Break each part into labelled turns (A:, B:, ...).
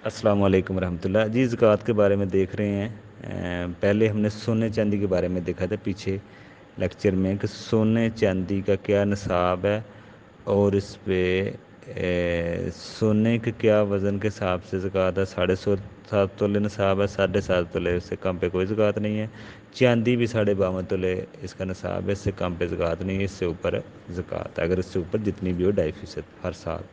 A: السلام علیکم ورحمۃ اللہ جی، زکوٰۃ کے بارے میں دیکھ رہے ہیں۔ پہلے ہم نے سونے چاندی کے بارے میں دیکھا تھا پیچھے لیکچر میں کہ سونے چاندی کا کیا نصاب ہے، اور اس پہ سونے کے کیا وزن کے حساب سے زکوٰۃ ہے۔ 7.5 تولے نصاب ہے، 7.5 تولے، اس سے کم پہ کوئی زکوٰۃ نہیں ہے۔ چاندی بھی 52.5 تولے اس کا نصاب ہے، اس سے کم پہ زکوٰۃ نہیں ہے، اس سے اوپر زکوٰۃ ہے، اگر اس سے اوپر جتنی بھی ہو 2.5% ہر سال۔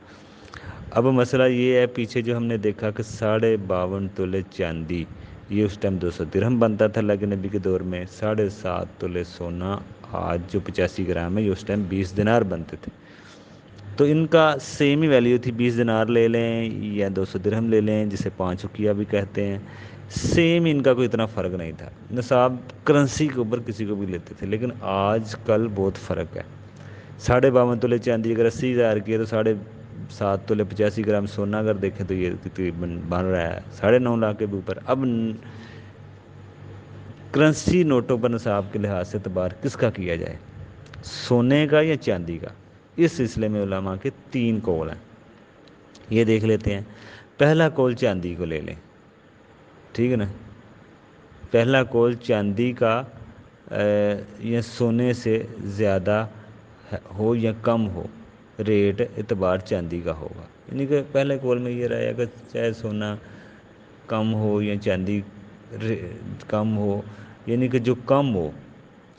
A: اب مسئلہ یہ ہے، پیچھے جو ہم نے دیکھا کہ 52.5 تولے چاندی، یہ اس ٹائم 200 درہم بنتا تھا اللہ کے نبی کے دور میں۔ 7.5 تولے سونا آج جو 85 گرام ہے، یہ اس ٹائم 20 دینار بنتے تھے۔ تو ان کا سیم ہی ویلیو تھی، 20 دینار لے لیں یا 200 درہم لے لیں، جسے 5 اکیا بھی کہتے ہیں، سیم ان کا کوئی اتنا فرق نہیں تھا۔ نصاب کرنسی کے اوپر کسی کو بھی لیتے تھے، لیکن آج کل بہت فرق ہے۔ 52.5 تولے چاندی اگر 80,000 کی ہے، تو 7.5 تولے 85 گرام سونا اگر دیکھیں تو یہ تقریباً بن رہا ہے 9.5 لاکھ کے بھی اوپر۔ اب کرنسی نوٹوں پر نصاب کے لحاظ سے اعتبار کس کا کیا جائے، سونے کا یا چاندی کا؟ اس سلسلے میں علماء کے 3 قول ہیں، یہ دیکھ لیتے ہیں۔ پہلا قول چاندی کو لے لیں، ٹھیک ہے نا۔ پہلا قول چاندی کا یا سونے سے زیادہ ہو یا کم ہو، ریٹ اعتبار چاندی کا ہوگا۔ یعنی کہ پہلے قول میں یہ رہا ہے کہ چاہے سونا کم ہو یا چاندی کم ہو، یعنی کہ جو کم ہو،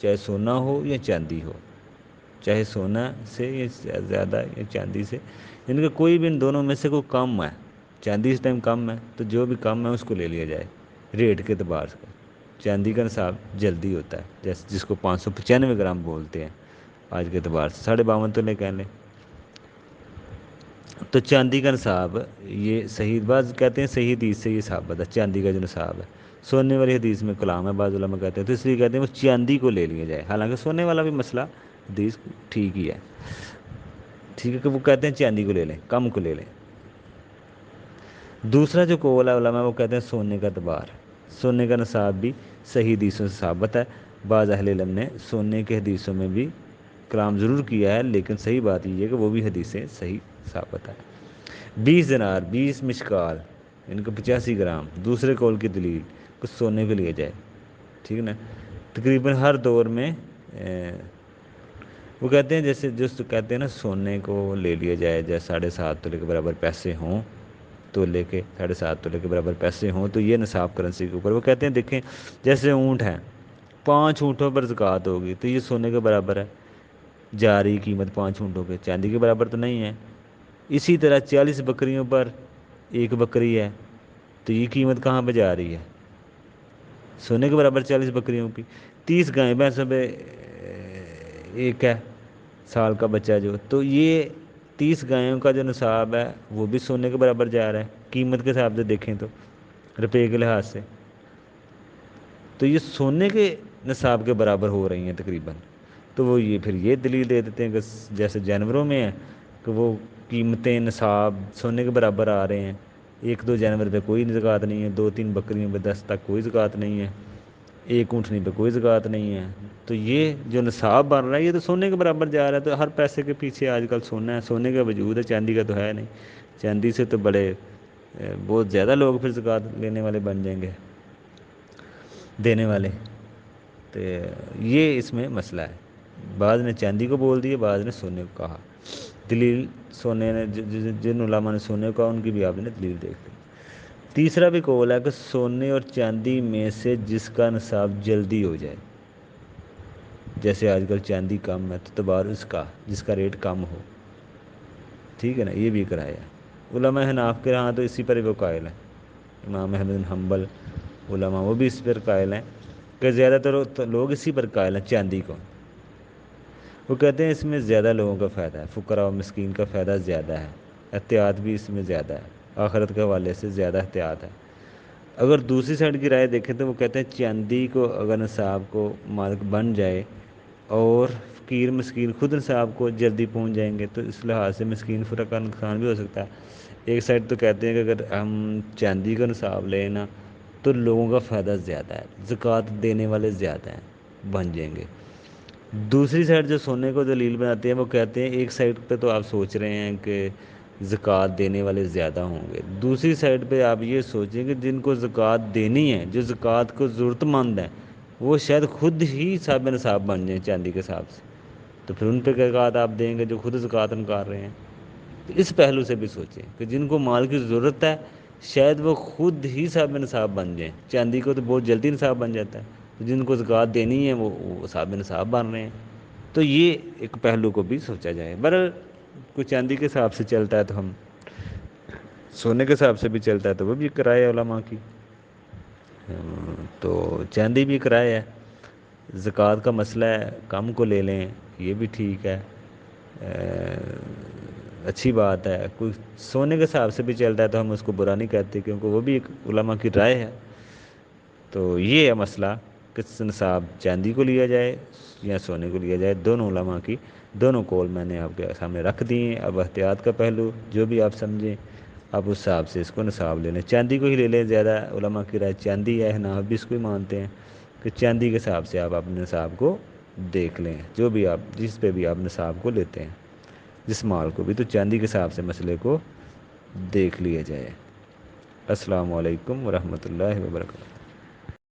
A: چاہے سونا ہو یا چاندی ہو، چاہے سونا سے یا زیادہ یا چاندی سے، یعنی کہ کوئی بھی ان دونوں میں سے کوئی کم ہے، چاندی اس ٹائم کم ہے تو جو بھی کم ہے اس کو لے لیا جائے ریٹ کے اعتبار سے۔ چاندی کا نصاب جلدی ہوتا ہے، جیسے جس کو 595 گرام بولتے ہیں آج کے اعتبار سے، 52.5 تولے کہہ لیں۔ تو چاندی کا نصاب یہ صحیح، بعض کہتے ہیں صحیح حدیث سے یہ ثابت ہے چاندی کا جو نصاب ہے۔ سونے والی حدیث میں کلام ہے، بعض علماء کہتے ہیں، تو اس لیے کہتے ہیں وہ چاندی کو لے لیا جائے، حالانکہ سونے والا بھی مسئلہ حدیث ٹھیک ہی ہے، ٹھیک ہے، کہ وہ کہتے ہیں چاندی کو لے لیں، کم کو لے لیں۔ دوسرا جو قول ہے علماء، وہ کہتے ہیں سونے کا اعتبار، سونے کا نصاب بھی صحیح حدیثوں سے ثابت ہے۔ بعض اہل علم نے سونے کے حدیثوں میں بھی کلام ضرور کیا ہے، لیکن صحیح بات یہ ہے کہ وہ بھی حدیثیں صحیح ثابت ہے۔ 20 دینار، 20 مشکال، ان کو 85 گرام، دوسرے قول کی دلیل کہ سونے کو لیا جائے، ٹھیک ہے نا۔ تقریباً ہر دور میں وہ کہتے ہیں، جیسے جو کہتے ہیں نا سونے کو لے لیا جائے، جیسے 7.5 تولے کے برابر پیسے ہوں، تولے کے 7.5 تولے کے برابر پیسے ہوں، تو یہ نصاب کرنسی کے اوپر وہ کہتے ہیں، دیکھیں جیسے اونٹ ہیں، 5 اونٹوں پر زکوٰۃ ہوگی تو یہ سونے کے برابر ہے، جاری قیمت 5 اونٹوں کے، چاندی کے برابر تو نہیں ہے۔ اسی طرح 40 بکریوں پر ایک بکری ہے تو یہ قیمت کہاں پہ جا رہی ہے، سونے کے برابر 40 بکریوں کی۔ 30 گائیں بھینسوں پہ ایک ہے سال کا بچہ جو، تو یہ 30 گایوں کا جو نصاب ہے وہ بھی سونے کے برابر جا رہا ہے قیمت کے حساب سے دیکھیں تو، روپے کے لحاظ سے، تو یہ سونے کے نصاب کے برابر ہو رہی ہیں تقریباً۔ تو وہ یہ پھر یہ دلیل دے دیتے ہیں کہ جیسے جانوروں میں ہے کہ وہ قیمتیں نصاب سونے کے برابر آ رہے ہیں، 1-2 جانور پہ کوئی زکوٰۃ نہیں ہے، 2-3 بکریوں پہ 10 تک کوئی زکوٰۃ نہیں ہے، 1 اونٹنی پہ کوئی زکوٰۃ نہیں ہے۔ تو یہ جو نصاب بن رہا ہے یہ تو سونے کے برابر جا رہا ہے، تو ہر پیسے کے پیچھے آج کل سونا ہے، سونے کا وجود ہے، چاندی کا تو ہے نہیں۔ چاندی سے تو بڑے بہت زیادہ لوگ پھر زکوٰۃ لینے والے بن جائیں گے، دینے والے۔ تو یہ اس میں مسئلہ ہے، بعض نے چاندی کو بول دیا، بعض نے سونے کو کہا۔ دلیل سونے نے جن علماء نے سونے کو کہا ان کی بھی آپ نے دلیل دیکھ لی۔ تیسرا بھی قول ہے کہ سونے اور چاندی میں سے جس کا نصاب جلدی ہو جائے، جیسے آج کل چاندی کم ہے تو اعتبار اس کا جس کا ریٹ کم ہو، ٹھیک ہے نا، یہ بھی کرایا ہے۔ علماء حناف کے ہاں تو اسی پر وہ قائل ہیں، امام احمد بن حنبل علماء وہ بھی اس پر قائل ہیں کہ زیادہ تر لوگ اسی پر قائل ہیں، چاندی کو۔ وہ کہتے ہیں اس میں زیادہ لوگوں کا فائدہ ہے، فقراء و مسکین کا فائدہ زیادہ ہے، احتیاط بھی اس میں زیادہ ہے، آخرت کے حوالے سے زیادہ احتیاط ہے۔ اگر دوسری سائڈ کی رائے دیکھیں تو وہ کہتے ہیں چاندی کو اگر نصاب کو مالک بن جائے اور فقیر مسکین خود نصاب کو جلدی پہنچ جائیں گے تو اس لحاظ سے مسکین فرقہ کا نقصان بھی ہو سکتا ہے۔ ایک سائڈ تو کہتے ہیں کہ اگر ہم چاندی کا نصاب لیں نا تو لوگوں کا فائدہ زیادہ ہے، زکوٰۃ دینے والے زیادہ ہیں، بن جائیں گے۔ دوسری سائڈ جو سونے کو دلیل بناتے ہیں وہ کہتے ہیں ایک سائڈ پہ تو آپ سوچ رہے ہیں کہ زکوٰۃ دینے والے زیادہ ہوں گے۔ دوسری سائڈ پہ آپ یہ سوچیں کہ جن کو زکوٰۃ دینی ہے، جو زکوٰۃ کو ضرورت مند ہیں، وہ شاید خود ہی صاحب نصاب بن جائیں چاندی کے حساب سے، تو پھر ان پہ زکوٰۃ آپ دیں گے جو خود زکوٰۃ نکال رہے ہیں۔ تو اس پہلو سے بھی سوچیں کہ جن کو مال کی ضرورت ہے شاید وہ خود ہی صاحب نصاب بن جائیں، چاندی کو تو بہت جلدی نصاب بن جاتا ہے، تو جن کو زکوٰۃ دینی ہے وہ صاحب نصاب بن رہے ہیں۔ تو یہ ایک پہلو کو بھی سوچا جائے۔ بہرحال کوئی چاندی کے حساب سے چلتا ہے تو ہم سونے کے حساب سے بھی چلتا ہے تو وہ بھی کرائے علماء کی، تو چاندی بھی کرائے ہے۔ زکوٰۃ کا مسئلہ ہے کم کو لے لیں، یہ بھی ٹھیک ہے، اچھی بات ہے۔ کوئی سونے کے حساب سے بھی چلتا ہے تو ہم اس کو برا نہیں کہتے، کیونکہ وہ بھی ایک علماء کی رائے ہے۔ تو یہ ہے مسئلہ، کس نصاب چاندی کو لیا جائے یا سونے کو لیا جائے، دونوں علماء کی دونوں قول میں نے آپ کے سامنے رکھ دی ہیں۔ اب احتیاط کا پہلو جو بھی آپ سمجھیں آپ اس حساب سے اس کو نصاب لے لیں، چاندی کو ہی لے لیں، زیادہ علماء کی رائے چاندی ہے، حناف بھی اس کو ہی مانتے ہیں کہ چاندی کے حساب سے آپ اپنے نصاب کو دیکھ لیں، جو بھی آپ جس پہ بھی آپ نصاب کو لیتے ہیں، جس مال کو بھی، تو چاندی کے حساب سے مسئلے کو دیکھ لیا جائے۔ السلام علیکم ورحمۃ اللہ وبرکاتہ۔